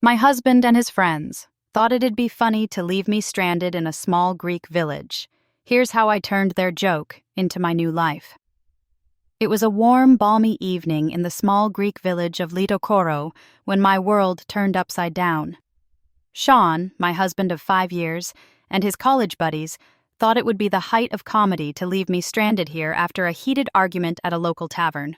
My husband and his friends thought it'd be funny to leave me stranded in a small Greek village. Here's how I turned their joke into my new life. It was a warm, balmy evening in the small Greek village of Litochoro when my world turned upside down. Sean, my husband of 5 years, and his college buddies thought it would be the height of comedy to leave me stranded here after a heated argument at a local tavern.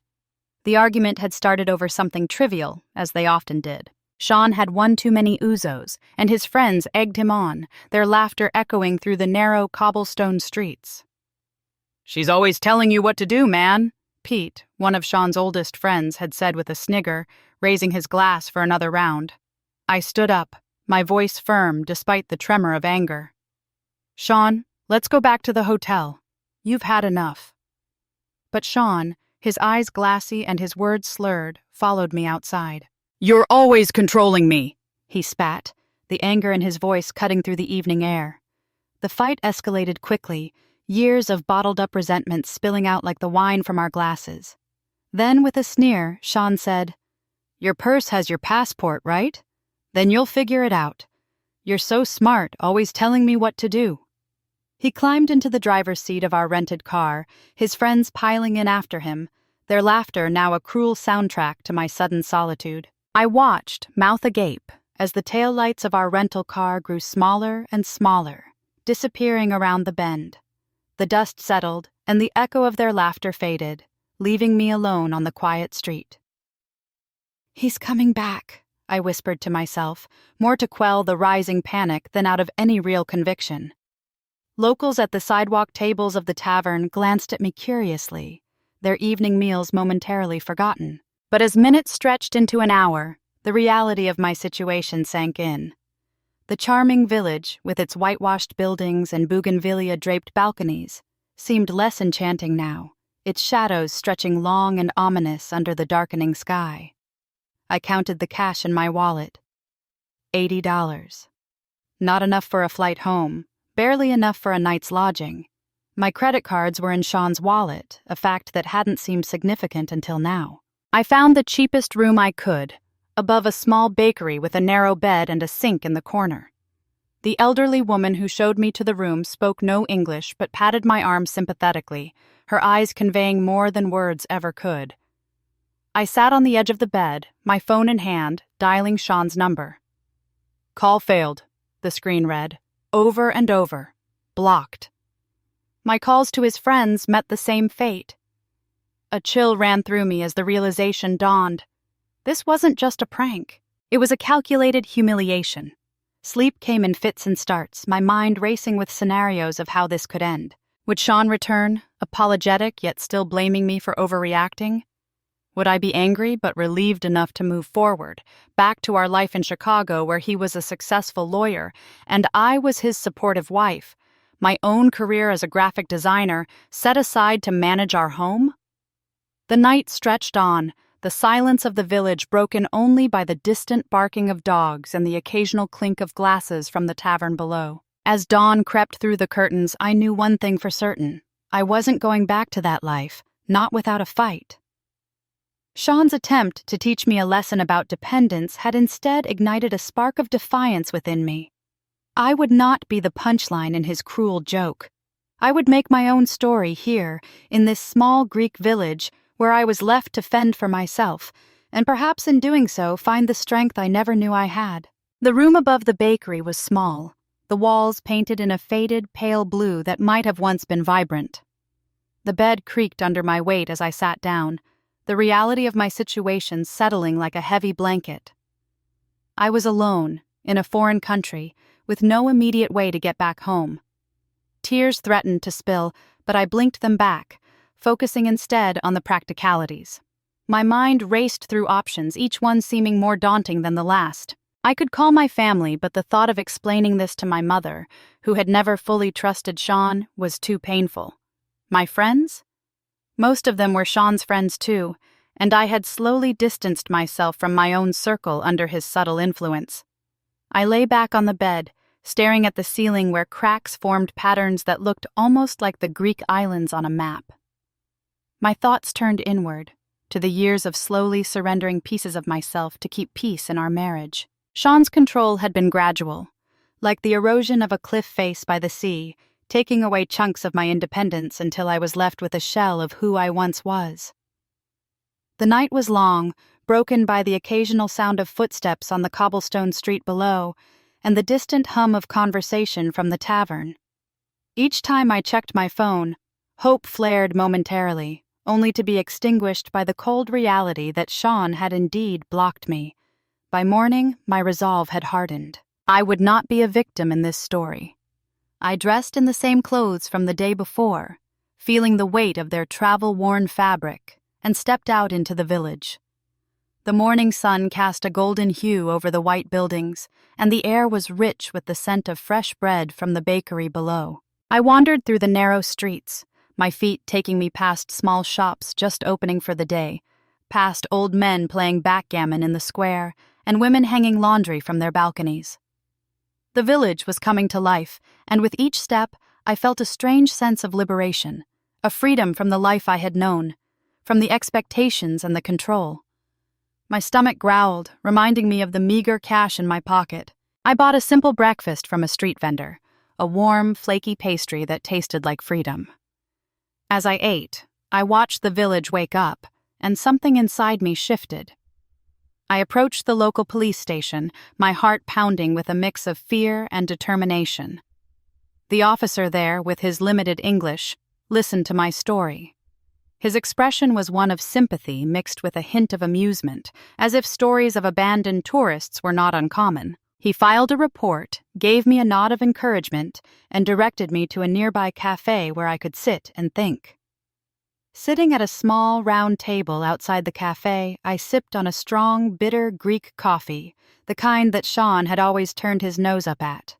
The argument had started over something trivial, as they often did. Sean had one too many ouzos, and his friends egged him on, their laughter echoing through the narrow cobblestone streets. "She's always telling you what to do, man," Pete, one of Sean's oldest friends, had said with a snigger, raising his glass for another round. I stood up, my voice firm despite the tremor of anger. "Sean, let's go back to the hotel. You've had enough." But Sean, his eyes glassy and his words slurred, followed me outside. "You're always controlling me," he spat, the anger in his voice cutting through the evening air. The fight escalated quickly, years of bottled-up resentment spilling out like the wine from our glasses. Then, with a sneer, Sean said, "Your purse has your passport, right? Then you'll figure it out. You're so smart, always telling me what to do." He climbed into the driver's seat of our rented car, his friends piling in after him, their laughter now a cruel soundtrack to my sudden solitude. I watched, mouth agape, as the taillights of our rental car grew smaller and smaller, disappearing around the bend. The dust settled, and the echo of their laughter faded, leaving me alone on the quiet street. "He's coming back," I whispered to myself, more to quell the rising panic than out of any real conviction. Locals at the sidewalk tables of the tavern glanced at me curiously, their evening meals momentarily forgotten. But as minutes stretched into an hour, the reality of my situation sank in. The charming village, with its whitewashed buildings and bougainvillea-draped balconies, seemed less enchanting now, its shadows stretching long and ominous under the darkening sky. I counted the cash in my wallet. $80. Not enough for a flight home, barely enough for a night's lodging. My credit cards were in Sean's wallet, a fact that hadn't seemed significant until now. I found the cheapest room I could, above a small bakery with a narrow bed and a sink in the corner. The elderly woman who showed me to the room spoke no English but patted my arm sympathetically, her eyes conveying more than words ever could. I sat on the edge of the bed, my phone in hand, dialing Sean's number. "Call failed," the screen read, over and over. Blocked. My calls to his friends met the same fate. A chill ran through me as the realization dawned. This wasn't just a prank. It was a calculated humiliation. Sleep came in fits and starts, my mind racing with scenarios of how this could end. Would Sean return, apologetic yet still blaming me for overreacting? Would I be angry but relieved enough to move forward, back to our life in Chicago where he was a successful lawyer, and I was his supportive wife, my own career as a graphic designer set aside to manage our home? The night stretched on, the silence of the village broken only by the distant barking of dogs and the occasional clink of glasses from the tavern below. As dawn crept through the curtains, I knew one thing for certain. I wasn't going back to that life, not without a fight. Sean's attempt to teach me a lesson about dependence had instead ignited a spark of defiance within me. I would not be the punchline in his cruel joke. I would make my own story here, in this small Greek village, where I was left to fend for myself, and perhaps in doing so find the strength I never knew I had. The room above the bakery was small, the walls painted in a faded, pale blue that might have once been vibrant. The bed creaked under my weight as I sat down, the reality of my situation settling like a heavy blanket. I was alone, in a foreign country, with no immediate way to get back home. Tears threatened to spill, but I blinked them back, focusing instead on the practicalities. My mind raced through options, each one seeming more daunting than the last. I could call my family, but the thought of explaining this to my mother, who had never fully trusted Sean, was too painful. My friends? Most of them were Sean's friends too, and I had slowly distanced myself from my own circle under his subtle influence. I lay back on the bed, staring at the ceiling where cracks formed patterns that looked almost like the Greek islands on a map. My thoughts turned inward, to the years of slowly surrendering pieces of myself to keep peace in our marriage. Sean's control had been gradual, like the erosion of a cliff face by the sea, taking away chunks of my independence until I was left with a shell of who I once was. The night was long, broken by the occasional sound of footsteps on the cobblestone street below and the distant hum of conversation from the tavern. Each time I checked my phone, hope flared momentarily, only to be extinguished by the cold reality that Sean had indeed blocked me. By morning, my resolve had hardened. I would not be a victim in this story. I dressed in the same clothes from the day before, feeling the weight of their travel-worn fabric, and stepped out into the village. The morning sun cast a golden hue over the white buildings, and the air was rich with the scent of fresh bread from the bakery below. I wandered through the narrow streets, my feet taking me past small shops just opening for the day, past old men playing backgammon in the square, and women hanging laundry from their balconies. The village was coming to life, and with each step, I felt a strange sense of liberation, a freedom from the life I had known, from the expectations and the control. My stomach growled, reminding me of the meager cash in my pocket. I bought a simple breakfast from a street vendor, a warm, flaky pastry that tasted like freedom. As I ate, I watched the village wake up, and something inside me shifted. I approached the local police station, my heart pounding with a mix of fear and determination. The officer there, with his limited English, listened to my story. His expression was one of sympathy mixed with a hint of amusement, as if stories of abandoned tourists were not uncommon. He filed a report, gave me a nod of encouragement, and directed me to a nearby cafe where I could sit and think. Sitting at a small, round table outside the cafe, I sipped on a strong, bitter Greek coffee, the kind that Sean had always turned his nose up at.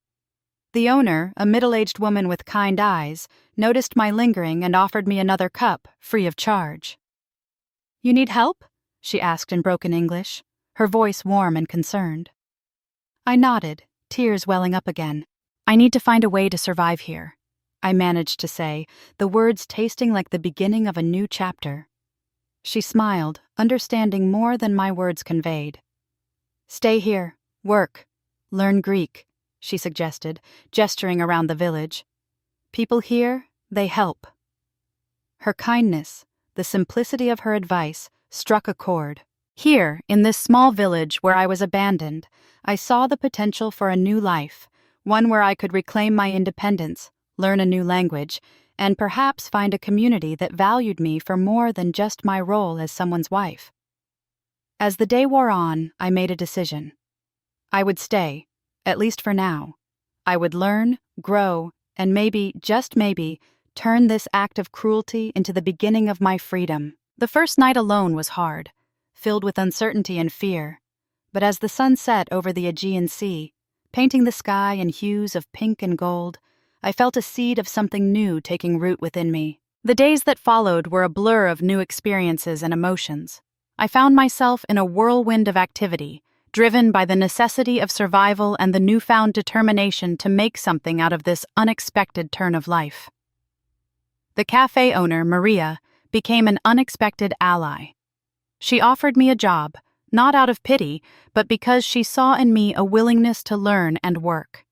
The owner, a middle-aged woman with kind eyes, noticed my lingering and offered me another cup, free of charge. "You need help?" she asked in broken English, her voice warm and concerned. I nodded, tears welling up again. "I need to find a way to survive here," I managed to say, the words tasting like the beginning of a new chapter. She smiled, understanding more than my words conveyed. "Stay here, work, learn Greek," she suggested, gesturing around the village. "People here, they help." Her kindness, the simplicity of her advice, struck a chord. Here, in this small village where I was abandoned, I saw the potential for a new life, one where I could reclaim my independence, learn a new language, and perhaps find a community that valued me for more than just my role as someone's wife. As the day wore on, I made a decision. I would stay, at least for now. I would learn, grow, and maybe, just maybe, turn this act of cruelty into the beginning of my freedom. The first night alone was hard, filled with uncertainty and fear, but as the sun set over the Aegean Sea, painting the sky in hues of pink and gold, I felt a seed of something new taking root within me. The days that followed were a blur of new experiences and emotions. I found myself in a whirlwind of activity, driven by the necessity of survival and the newfound determination to make something out of this unexpected turn of life. The cafe owner, Maria, became an unexpected ally. She offered me a job, not out of pity, but because she saw in me a willingness to learn and work.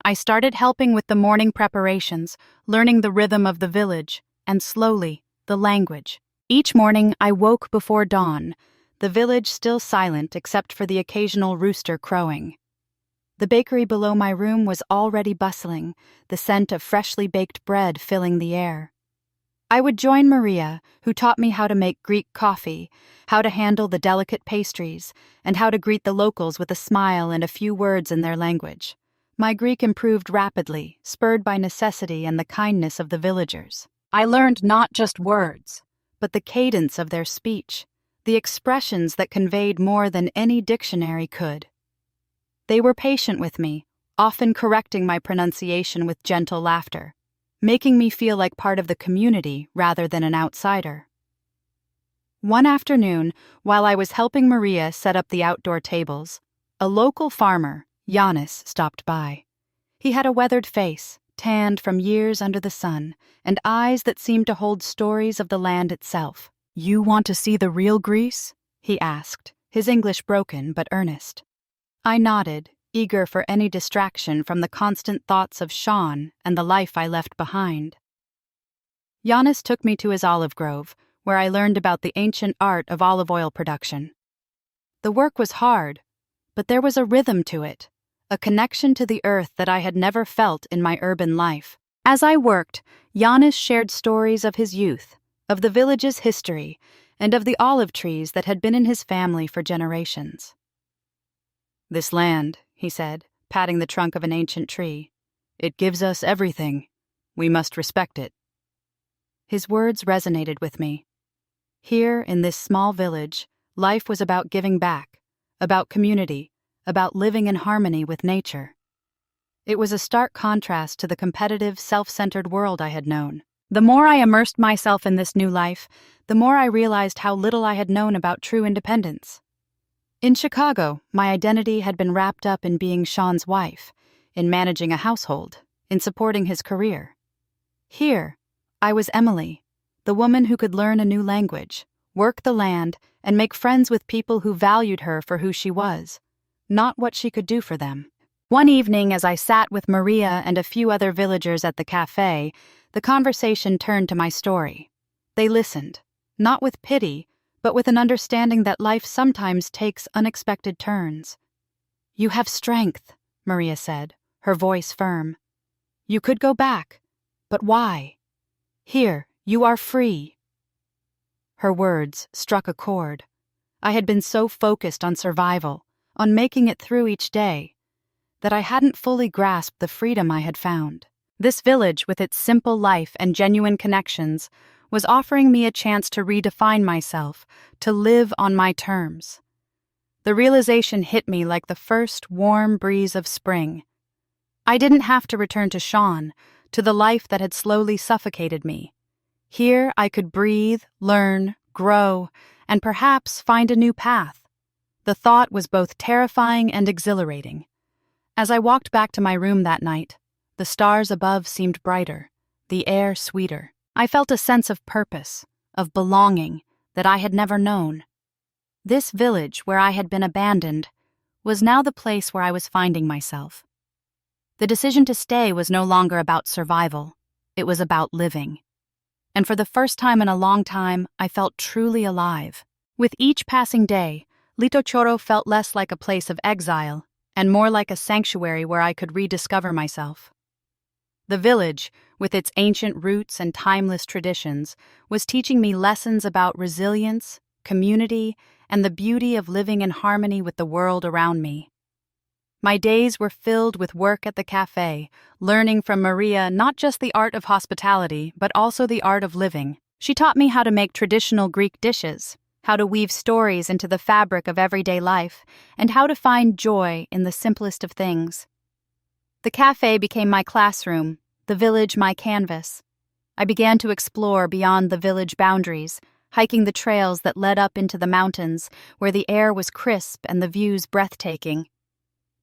I started helping with the morning preparations, learning the rhythm of the village, and slowly, the language. Each morning I woke before dawn, the village still silent except for the occasional rooster crowing. The bakery below my room was already bustling, the scent of freshly baked bread filling the air. I would join Maria, who taught me how to make Greek coffee, how to handle the delicate pastries, and how to greet the locals with a smile and a few words in their language. My Greek improved rapidly, spurred by necessity and the kindness of the villagers. I learned not just words, but the cadence of their speech, the expressions that conveyed more than any dictionary could. They were patient with me, often correcting my pronunciation with gentle laughter, making me feel like part of the community rather than an outsider. One afternoon, while I was helping Maria set up the outdoor tables, a local farmer, Giannis, stopped by. He had a weathered face, tanned from years under the sun, and eyes that seemed to hold stories of the land itself. "You want to see the real Greece?" he asked, his English broken but earnest. I nodded, eager for any distraction from the constant thoughts of Sean and the life I left behind. Giannis took me to his olive grove, where I learned about the ancient art of olive oil production. The work was hard, but there was a rhythm to it, a connection to the earth that I had never felt in my urban life. As I worked, Giannis shared stories of his youth, of the village's history, and of the olive trees that had been in his family for generations. "This land," he said, patting the trunk of an ancient tree, "it gives us everything. We must respect it." His words resonated with me. Here, in this small village, life was about giving back, about community, about living in harmony with nature. It was a stark contrast to the competitive, self-centered world I had known. The more I immersed myself in this new life, the more I realized how little I had known about true independence. In Chicago, my identity had been wrapped up in being Sean's wife, in managing a household, in supporting his career. Here, I was Emily, the woman who could learn a new language, work the land, and make friends with people who valued her for who she was, not what she could do for them. One evening, as I sat with Maria and a few other villagers at the cafe, the conversation turned to my story. They listened, not with pity, but with an understanding that life sometimes takes unexpected turns. "You have strength," Maria said, her voice firm. "You could go back, but why? Here, you are free." Her words struck a chord. I had been so focused on survival, on making it through each day, that I hadn't fully grasped the freedom I had found. This village, with its simple life and genuine connections, was offering me a chance to redefine myself, to live on my terms. The realization hit me like the first warm breeze of spring. I didn't have to return to Sean, to the life that had slowly suffocated me. Here I could breathe, learn, grow, and perhaps find a new path. The thought was both terrifying and exhilarating. As I walked back to my room that night, the stars above seemed brighter, the air sweeter. I felt a sense of purpose, of belonging, that I had never known. This village, where I had been abandoned, was now the place where I was finding myself. The decision to stay was no longer about survival. It was about living. And for the first time in a long time, I felt truly alive. With each passing day, Litochoro felt less like a place of exile and more like a sanctuary where I could rediscover myself. The village, with its ancient roots and timeless traditions, was teaching me lessons about resilience, community, and the beauty of living in harmony with the world around me. My days were filled with work at the cafe, learning from Maria not just the art of hospitality, but also the art of living. She taught me how to make traditional Greek dishes, how to weave stories into the fabric of everyday life, and how to find joy in the simplest of things. The cafe became my classroom, the village my canvas. I began to explore beyond the village boundaries, hiking the trails that led up into the mountains, where the air was crisp and the views breathtaking.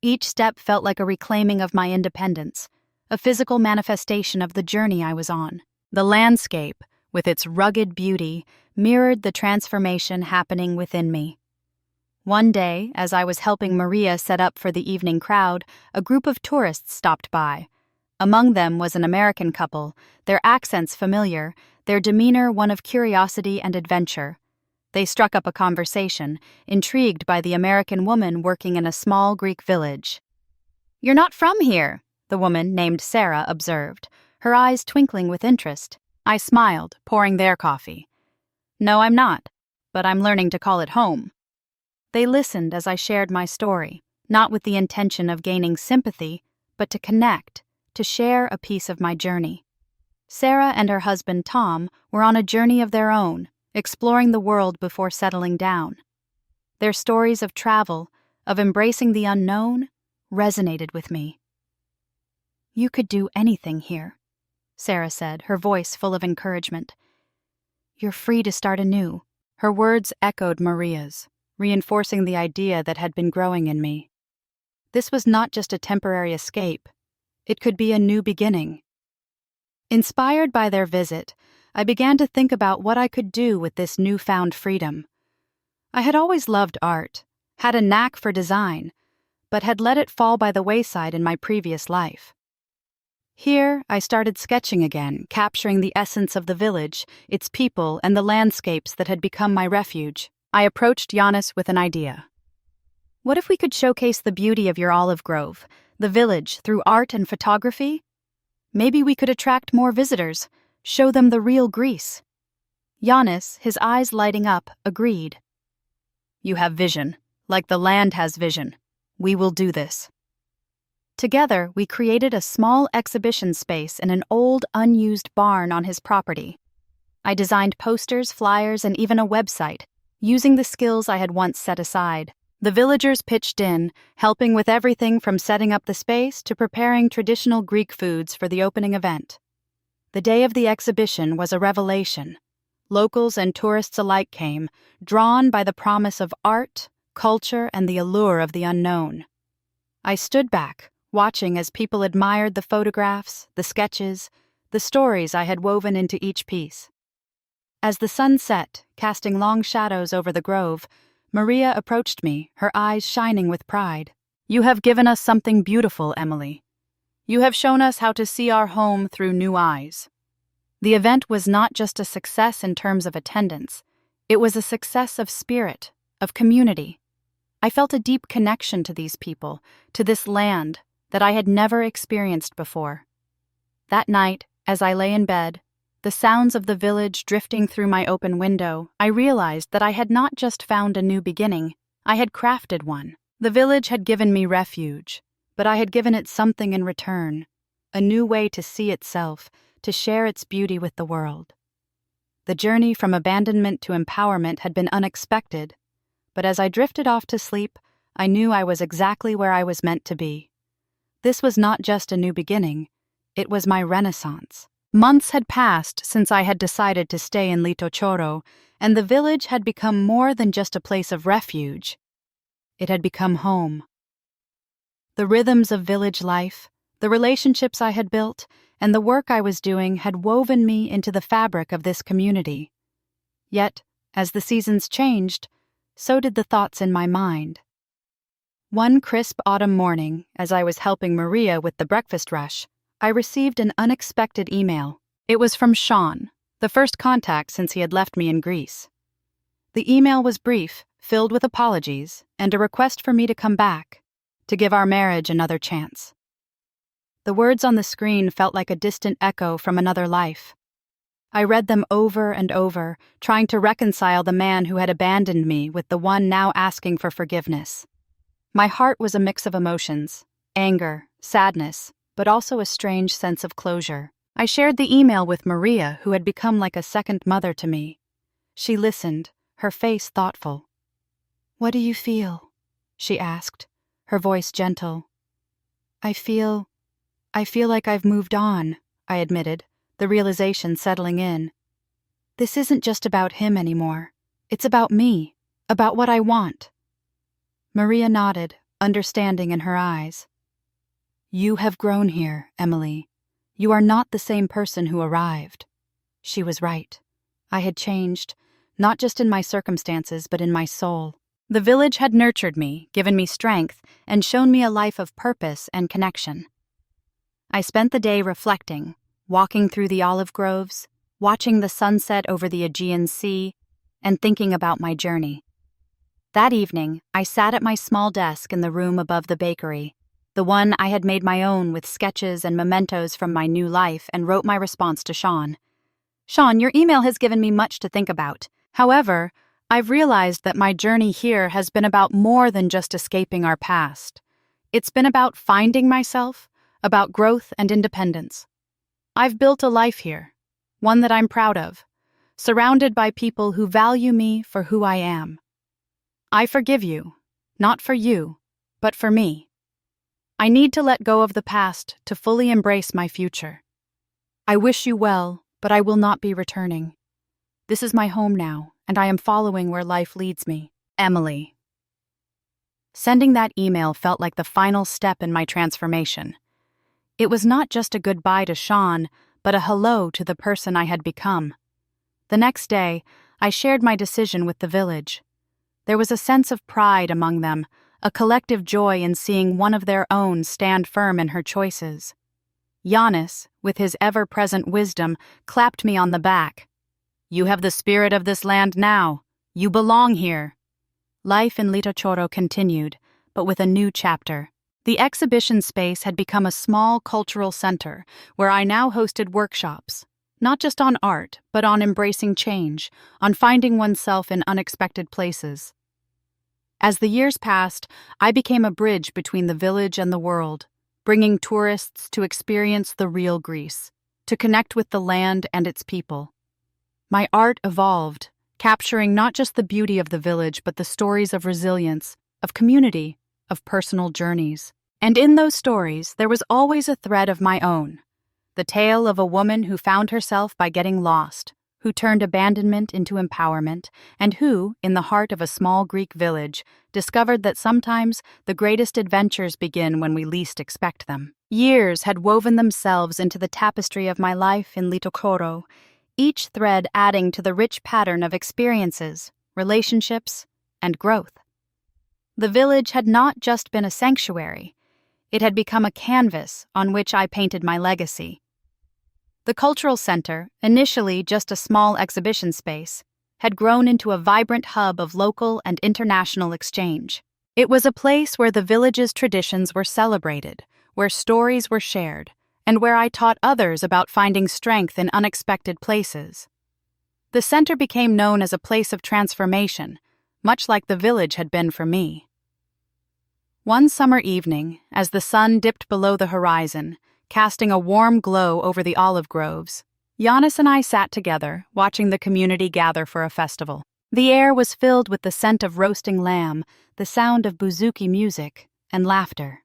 Each step felt like a reclaiming of my independence, a physical manifestation of the journey I was on. The landscape, with its rugged beauty, mirrored the transformation happening within me. One day, as I was helping Maria set up for the evening crowd, a group of tourists stopped by. Among them was an American couple, their accents familiar, their demeanor one of curiosity and adventure. They struck up a conversation, intrigued by the American woman working in a small Greek village. "You're not from here," the woman named Sarah observed, her eyes twinkling with interest. I smiled, pouring their coffee. "No, I'm not, but I'm learning to call it home." They listened as I shared my story, not with the intention of gaining sympathy, but to connect, to share a piece of my journey. Sarah and her husband Tom were on a journey of their own, exploring the world before settling down. Their stories of travel, of embracing the unknown, resonated with me. "You could do anything here," Sarah said, her voice full of encouragement. "You're free to start anew." Her words echoed Maria's, reinforcing the idea that had been growing in me. This was not just a temporary escape. It could be a new beginning. Inspired by their visit, I began to think about what I could do with this newfound freedom. I had always loved art, had a knack for design, but had let it fall by the wayside in my previous life. Here, I started sketching again, capturing the essence of the village, its people, and the landscapes that had become my refuge. I approached Giannis with an idea. What if we could showcase the beauty of your olive grove, the village, through art and photography? Maybe we could attract more visitors, show them the real Greece. Giannis, his eyes lighting up, agreed. You have vision, like the land has vision. We will do this. Together, we created a small exhibition space in an old, unused barn on his property. I designed posters, flyers, and even a website, using the skills I had once set aside. The villagers pitched in, helping with everything from setting up the space to preparing traditional Greek foods for the opening event. The day of the exhibition was a revelation. Locals and tourists alike came, drawn by the promise of art, culture, and the allure of the unknown. I stood back, watching as people admired the photographs, the sketches, the stories I had woven into each piece. As the sun set, casting long shadows over the grove, Maria approached me, her eyes shining with pride. You have given us something beautiful, Emily. You have shown us how to see our home through new eyes. The event was not just a success in terms of attendance. It was a success of spirit, of community. I felt a deep connection to these people, to this land, that I had never experienced before. That night, as I lay in bed, the sounds of the village drifting through my open window, I realized that I had not just found a new beginning, I had crafted one. The village had given me refuge, but I had given it something in return, a new way to see itself, to share its beauty with the world. The journey from abandonment to empowerment had been unexpected, but as I drifted off to sleep, I knew I was exactly where I was meant to be. This was not just a new beginning, it was my renaissance. Months had passed since I had decided to stay in Litochoro, and the village had become more than just a place of refuge. It had become home. The rhythms of village life, the relationships I had built, and the work I was doing had woven me into the fabric of this community. Yet, as the seasons changed, so did the thoughts in my mind. One crisp autumn morning, as I was helping Maria with the breakfast rush, I received an unexpected email. It was from Sean, the first contact since he had left me in Greece. The email was brief, filled with apologies, and a request for me to come back, to give our marriage another chance. The words on the screen felt like a distant echo from another life. I read them over and over, trying to reconcile the man who had abandoned me with the one now asking for forgiveness. My heart was a mix of emotions, anger, sadness, but also a strange sense of closure. I shared the email with Maria, who had become like a second mother to me. She listened, her face thoughtful. "What do you feel?" she asked, her voice gentle. I feel like I've moved on," I admitted, the realization settling in. "This isn't just about him anymore. It's about me, about what I want." Maria nodded, understanding in her eyes. "You have grown here, Emily. You are not the same person who arrived." She was right. I had changed, not just in my circumstances, but in my soul. The village had nurtured me, given me strength, and shown me a life of purpose and connection. I spent the day reflecting, walking through the olive groves, watching the sunset over the Aegean Sea, and thinking about my journey. That evening, I sat at my small desk in the room above the bakery, the one I had made my own with sketches and mementos from my new life, and wrote my response to Sean. "Sean, your email has given me much to think about. However, I've realized that my journey here has been about more than just escaping our past. It's been about finding myself, about growth and independence. I've built a life here, one that I'm proud of, surrounded by people who value me for who I am. I forgive you, not for you, but for me. I need to let go of the past to fully embrace my future. I wish you well, but I will not be returning. This is my home now, and I am following where life leads me. Emily." Sending that email felt like the final step in my transformation. It was not just a goodbye to Sean, but a hello to the person I had become. The next day, I shared my decision with the village. There was a sense of pride among them, a collective joy in seeing one of their own stand firm in her choices. Giannis, with his ever-present wisdom, clapped me on the back. "You have the spirit of this land now. You belong here." Life in Litochoro continued, but with a new chapter. The exhibition space had become a small cultural center where I now hosted workshops, not just on art, but on embracing change, on finding oneself in unexpected places. As the years passed, I became a bridge between the village and the world, bringing tourists to experience the real Greece, to connect with the land and its people. My art evolved, capturing not just the beauty of the village, but the stories of resilience, of community, of personal journeys. And in those stories, there was always a thread of my own. The tale of a woman who found herself by getting lost, who turned abandonment into empowerment, and who, in the heart of a small Greek village, discovered that sometimes the greatest adventures begin when we least expect them. Years had woven themselves into the tapestry of my life in Litochoro, each thread adding to the rich pattern of experiences, relationships, and growth. The village had not just been a sanctuary. It had become a canvas on which I painted my legacy. The cultural center, initially just a small exhibition space, had grown into a vibrant hub of local and international exchange. It was a place where the village's traditions were celebrated, where stories were shared, and where I taught others about finding strength in unexpected places. The center became known as a place of transformation, much like the village had been for me. One summer evening, as the sun dipped below the horizon, casting a warm glow over the olive groves, Giannis and I sat together, watching the community gather for a festival. The air was filled with the scent of roasting lamb, the sound of bouzouki music, and laughter.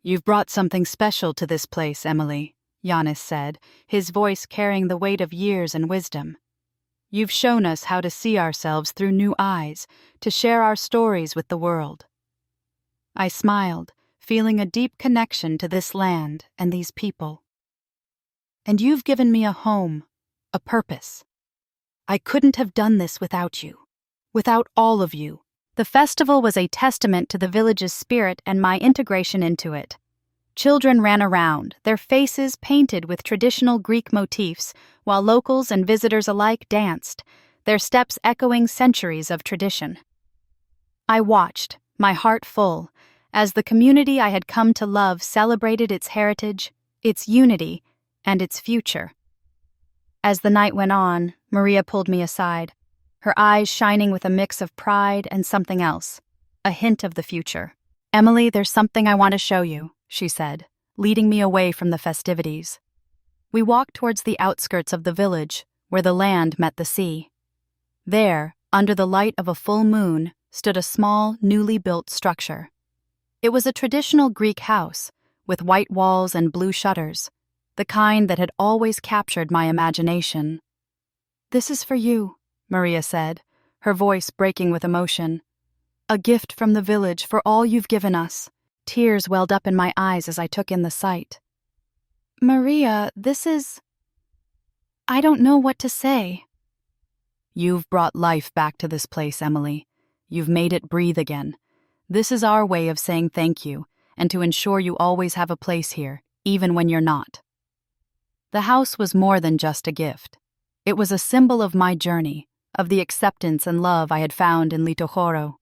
"You've brought something special to this place, Emily," Giannis said, his voice carrying the weight of years and wisdom. "You've shown us how to see ourselves through new eyes, to share our stories with the world." I smiled, feeling a deep connection to this land and these people. "And you've given me a home, a purpose. I couldn't have done this without you, without all of you." The festival was a testament to the village's spirit and my integration into it. Children ran around, their faces painted with traditional Greek motifs, while locals and visitors alike danced, their steps echoing centuries of tradition. I watched, my heart full, as the community I had come to love celebrated its heritage, its unity, and its future. As the night went on, Maria pulled me aside, her eyes shining with a mix of pride and something else, a hint of the future. "Emily, there's something I want to show you," she said, leading me away from the festivities. We walked towards the outskirts of the village, where the land met the sea. There, under the light of a full moon, stood a small, newly built structure. It was a traditional Greek house, with white walls and blue shutters, the kind that had always captured my imagination. "This is for you," Maria said, her voice breaking with emotion. "A gift from the village for all you've given us." Tears welled up in my eyes as I took in the sight. "Maria, this is... I don't know what to say." "You've brought life back to this place, Emily. You've made it breathe again. This is our way of saying thank you, and to ensure you always have a place here, even when you're not." The house was more than just a gift. It was a symbol of my journey, of the acceptance and love I had found in Litochoro.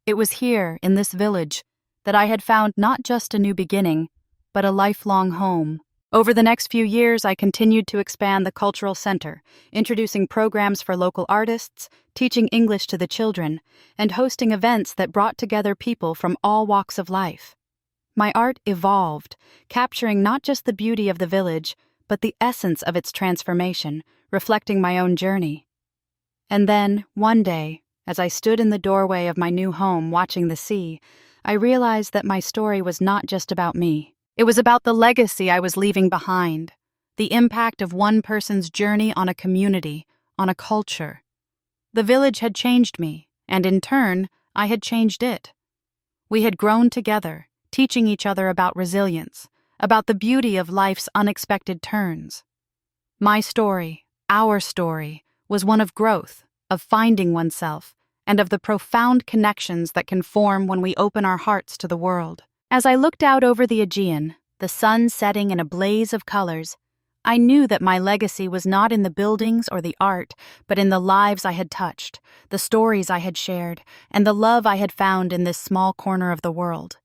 It was here, in this village, that I had found not just a new beginning, but a lifelong home. Over the next few years, I continued to expand the cultural center, introducing programs for local artists, teaching English to the children, and hosting events that brought together people from all walks of life. My art evolved, capturing not just the beauty of the village, but the essence of its transformation, reflecting my own journey. And then, one day, as I stood in the doorway of my new home watching the sea, I realized that my story was not just about me. It was about the legacy I was leaving behind, the impact of one person's journey on a community, on a culture. The village had changed me, and in turn, I had changed it. We had grown together, teaching each other about resilience, about the beauty of life's unexpected turns. My story, our story, was one of growth, of finding oneself, and of the profound connections that can form when we open our hearts to the world. As I looked out over the Aegean, the sun setting in a blaze of colors, I knew that my legacy was not in the buildings or the art, but in the lives I had touched, the stories I had shared, and the love I had found in this small corner of the world.